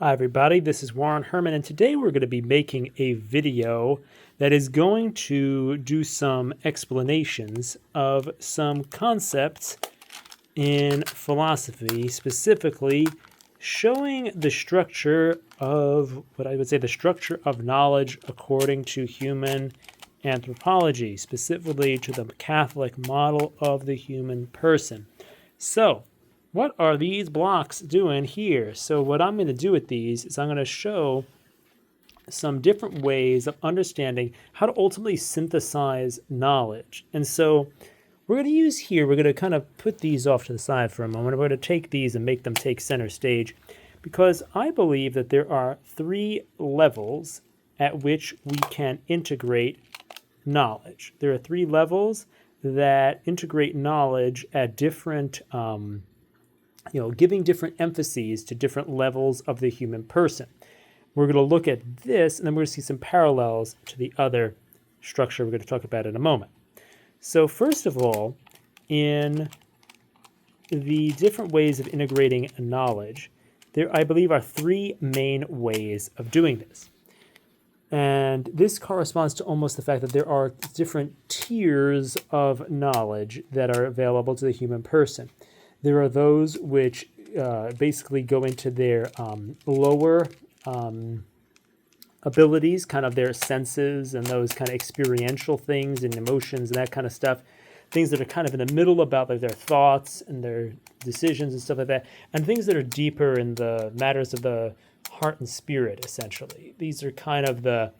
Hi everybody, this is Warren Herman, and today we're going to be making a video that is going to do some explanations of some concepts in philosophy, specifically showing the structure of what I would say the structure of knowledge according to human anthropology, specifically to the Catholic model of the human person. So, what are these blocks doing here? So what I'm going to do with these is I'm going to show some different ways of understanding how to ultimately synthesize knowledge. And so we're going to kind of put these off to the side for a moment. We're going to take these and make them take center stage because I believe that there are three levels at which we can integrate knowledge. There are three levels that integrate knowledge at different giving different emphases to different levels of the human person. We're going to look at this, and then we're going to see some parallels to the other structure we're going to talk about in a moment. So first of all, in the different ways of integrating knowledge, there, I believe, are three main ways of doing this. And this corresponds to almost the fact that there are different tiers of knowledge that are available to the human person. There are those which basically go into their lower abilities, kind of their senses and those kind of experiential things and emotions and that kind of stuff. Things that are kind of in the middle about like their thoughts and their decisions and stuff like that. And things that are deeper in the matters of the heart and spirit, essentially. These are kind of the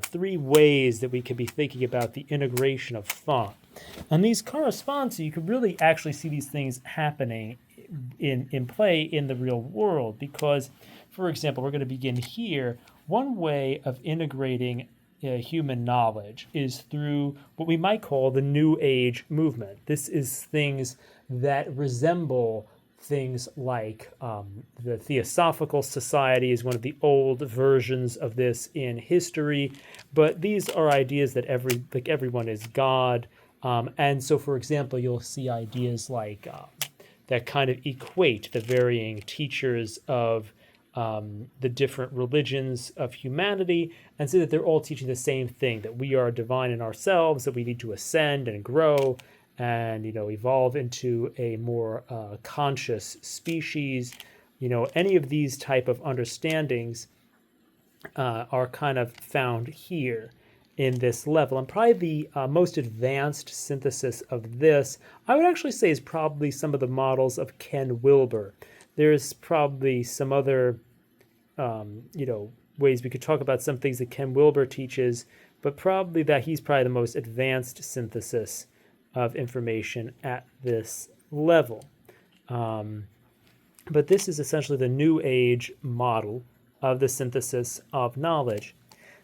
three ways that we could be thinking about the integration of thought. And these correspond to, you can really actually see these things happening in play in the real world because, for example, we're going to begin here. One way of integrating human knowledge is through what we might call the New Age movement. This is things that resemble things like the Theosophical Society is one of the old versions of this in history, but these are ideas that everyone is God. And so, for example, you'll see ideas like that kind of equate the varying teachers of the different religions of humanity and say that they're all teaching the same thing, that we are divine in ourselves, that we need to ascend and grow and, evolve into a more conscious species. Any of these type of understandings are kind of found here in this level. And probably the most advanced synthesis of this, I would actually say, is probably some of the models of Ken Wilber. There's probably some other, ways we could talk about some things that Ken Wilber teaches, but probably that he's probably the most advanced synthesis of information at this level. But this is essentially the New Age model of the synthesis of knowledge.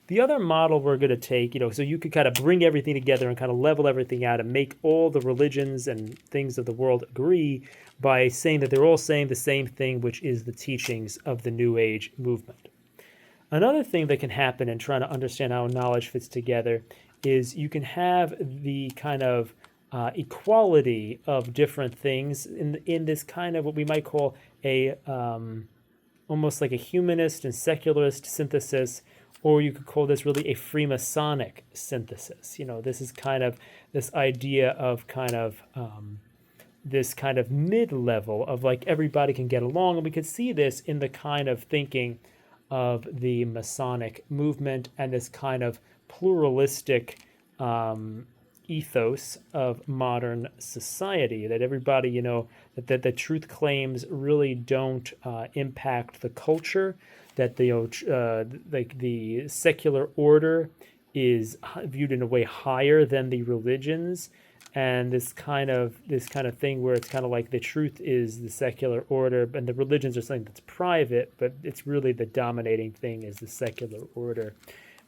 The other model we're going to take, so you could kind of bring everything together and kind of level everything out and make all the religions and things of the world agree by saying that they're all saying the same thing, which is the teachings of the New Age movement. Another thing that can happen in trying to understand how knowledge fits together is you can have the kind of equality of different things in this kind of what we might call a almost like a humanist and secularist synthesis, or you could call this really a Freemasonic synthesis. This is kind of this idea of kind of this kind of mid-level of like everybody can get along, and we could see this in the kind of thinking of the Masonic movement and this kind of pluralistic ethos of modern society, that everybody, that the truth claims really don't impact the culture, that the secular order is viewed in a way higher than the religions, and this kind of thing where it's kind of like the truth is the secular order and the religions are something that's private, but it's really the dominating thing is the secular order.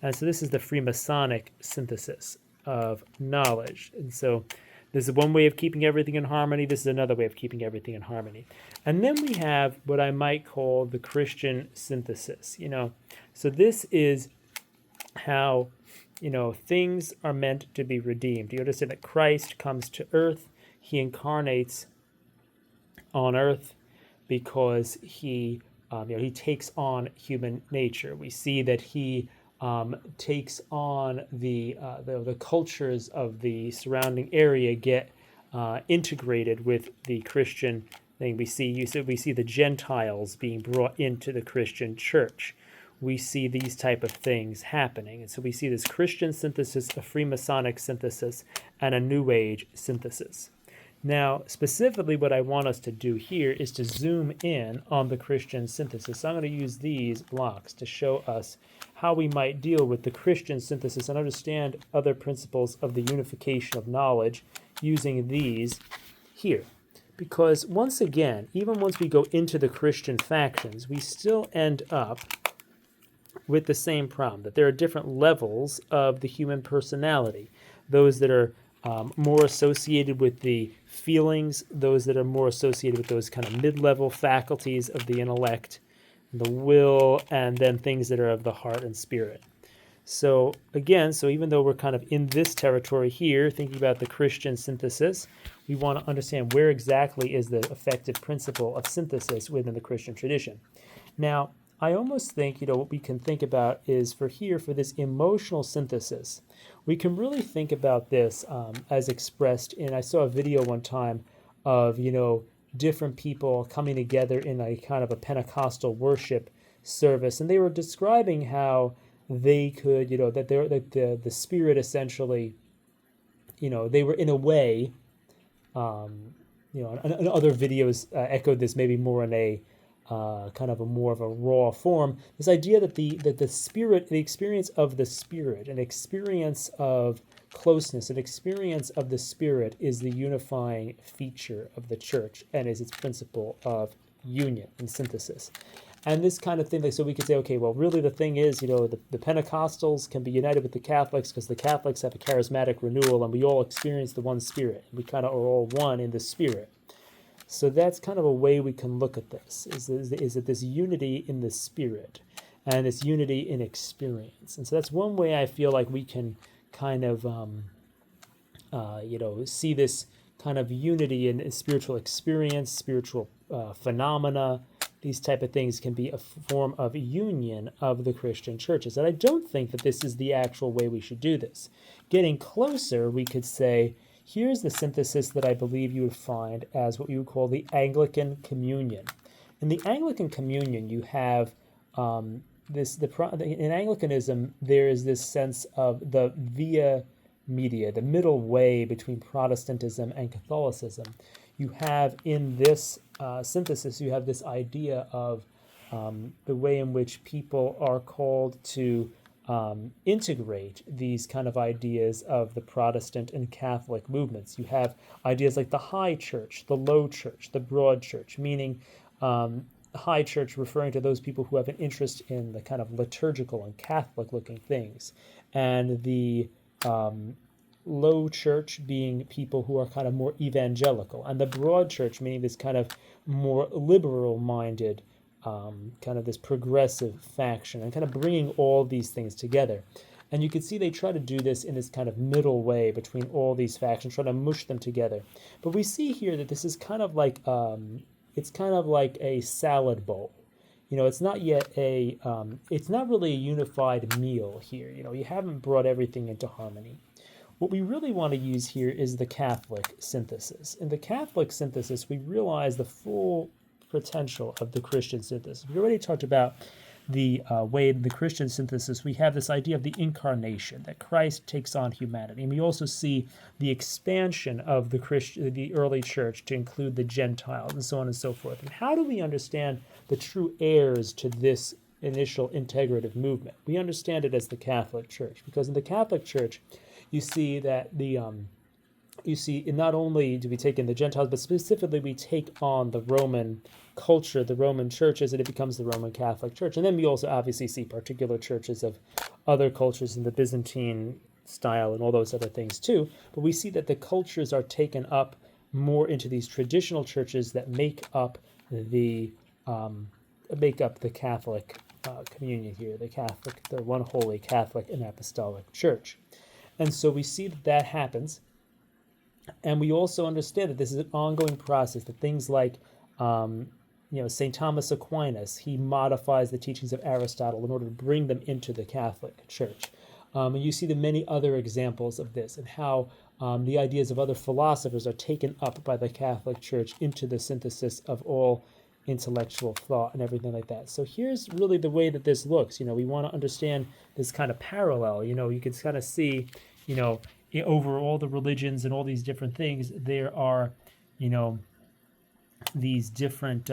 And so this is the Freemasonic synthesis of knowledge. And so this is one way of keeping everything in harmony. This is another way of keeping everything in harmony. And then we have what I might call the Christian synthesis. So this is how, things are meant to be redeemed. You understand that Christ comes to earth. He incarnates on earth because he he takes on human nature. We see that he takes on the cultures of the surrounding area get integrated with the Christian thing. We see the Gentiles being brought into the Christian church. We see these type of things happening, and so we see this Christian synthesis, a Freemasonic synthesis, and a New Age synthesis. Now, specifically, what I want us to do here is to zoom in on the Christian synthesis. So I'm going to use these blocks to show us how we might deal with the Christian synthesis and understand other principles of the unification of knowledge using these here. Because once again, even once we go into the Christian factions, we still end up with the same problem, that there are different levels of the human personality. Those that are more associated with the feelings, those that are more associated with those kind of mid-level faculties of the intellect, the will, and then things that are of the heart and spirit. So again, even though we're kind of in this territory here, thinking about the Christian synthesis, we want to understand where exactly is the effective principle of synthesis within the Christian tradition. Now, I almost think, what we can think about is for this emotional synthesis, we can really think about this as expressed in, I saw a video one time of, different people coming together in a kind of a Pentecostal worship service, and they were describing how they could, that the Spirit essentially, they were in a way, and other videos echoed this maybe more in a kind of a more of a raw form, this idea that the Spirit, the experience of the Spirit, an experience of closeness, an experience of the Spirit is the unifying feature of the church and is its principle of union and synthesis. And this kind of thing, so we could say, okay, well, really the thing is, the Pentecostals can be united with the Catholics because the Catholics have a charismatic renewal and we all experience the one Spirit. We kind of are all one in the Spirit. So that's kind of a way we can look at this, is that this unity in the Spirit and this unity in experience. And so that's one way I feel like we can kind of, see this kind of unity in spiritual experience, spiritual phenomena. These type of things can be a form of union of the Christian churches. And I don't think that this is the actual way we should do this. Getting closer, we could say, here's the synthesis that I believe you would find as what you would call the Anglican Communion. In the Anglican Communion, you have in Anglicanism, there is this sense of the via media, the middle way between Protestantism and Catholicism. You have in this synthesis, you have this idea of the way in which people are called to integrate these kind of ideas of the Protestant and Catholic movements. You have ideas like the high church, the low church, the broad church, meaning high church referring to those people who have an interest in the kind of liturgical and Catholic-looking things, and the low church being people who are kind of more evangelical, and the broad church meaning this kind of more liberal-minded kind of this progressive faction, and kind of bringing all these things together. And you can see they try to do this in this kind of middle way between all these factions, try to mush them together. But we see here that this is kind of like it's kind of like a salad bowl. It's not yet it's not really a unified meal here. You haven't brought everything into harmony. What we really want to use here is the Catholic synthesis. In the Catholic synthesis, we realize the full potential of the Christian synthesis. We already talked about the way in the Christian synthesis we have this idea of the incarnation, that Christ takes on humanity. And we also see the expansion of the early church to include the Gentiles and so on and so forth. And how do we understand the true heirs to this initial integrative movement? We understand it as the Catholic Church, because in the Catholic Church, you see that not only do we take in the Gentiles, but specifically we take on the Roman culture, the Roman churches, and it becomes the Roman Catholic Church. And then we also obviously see particular churches of other cultures in the Byzantine style and all those other things too. But we see that the cultures are taken up more into these traditional churches that make up the Catholic communion here, the one holy Catholic and Apostolic Church. And so we see that happens. And we also understand that this is an ongoing process, that things like, St. Thomas Aquinas, he modifies the teachings of Aristotle in order to bring them into the Catholic Church. And you see the many other examples of this and how the ideas of other philosophers are taken up by the Catholic Church into the synthesis of all intellectual thought and everything like that. So here's really the way that this looks. We want to understand this kind of parallel. You can kind of see, over all the religions and all these different things, there are, these different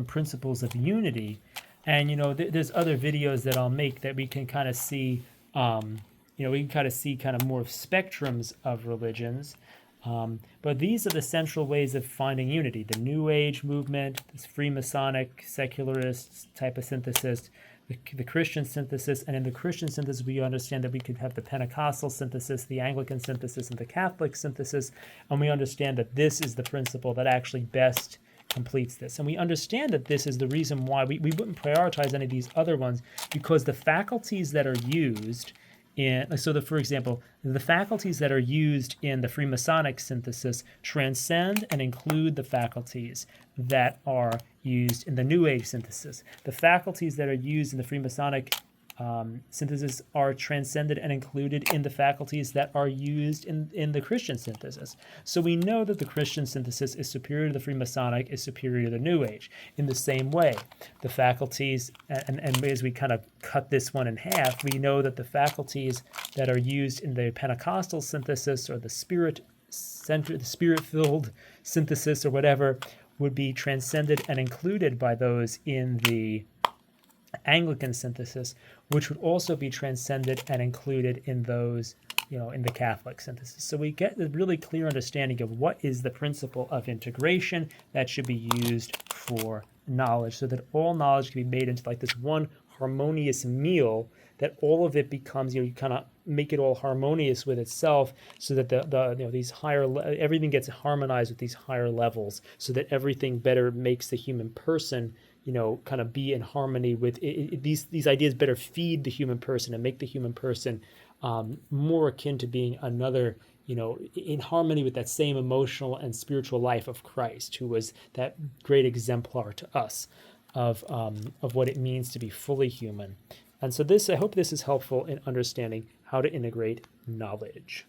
principles of unity. And there's other videos that I'll make that we can kind of see. We can kind of see more of spectrums of religions. But these are the central ways of finding unity: the New Age movement, this Freemasonic, secularist type of synthesis, the Christian synthesis. And in the Christian synthesis, we understand that we could have the Pentecostal synthesis, the Anglican synthesis, and the Catholic synthesis. And we understand that this is the principle that actually best completes this. And we understand that this is the reason why we wouldn't prioritize any of these other ones, because the faculties that are used for example, the faculties that are used in the Freemasonic synthesis transcend and include the faculties that are used in the New Age synthesis. The faculties that are used in the Freemasonic synthesis are transcended and included in the faculties that are used in the Christian synthesis. So we know that the Christian synthesis is superior to the Freemasonic, is superior to the New Age. In the same way, the faculties, and as we kind of cut this one in half, we know that the faculties that are used in the Pentecostal synthesis or the spirit-filled synthesis or whatever would be transcended and included by those in the Anglican synthesis, which would also be transcended and included in those, in the Catholic synthesis. So we get a really clear understanding of what is the principle of integration that should be used for knowledge, so that all knowledge can be made into like this one harmonious meal, that all of it becomes, you kind of make it all harmonious with itself, so that these everything gets harmonized with these higher levels, so that everything better makes the human person kind of be in harmony with it. These ideas better feed the human person and make the human person more akin to being another, in harmony with that same emotional and spiritual life of Christ, who was that great exemplar to us of what it means to be fully human. And so I hope this is helpful in understanding how to integrate knowledge.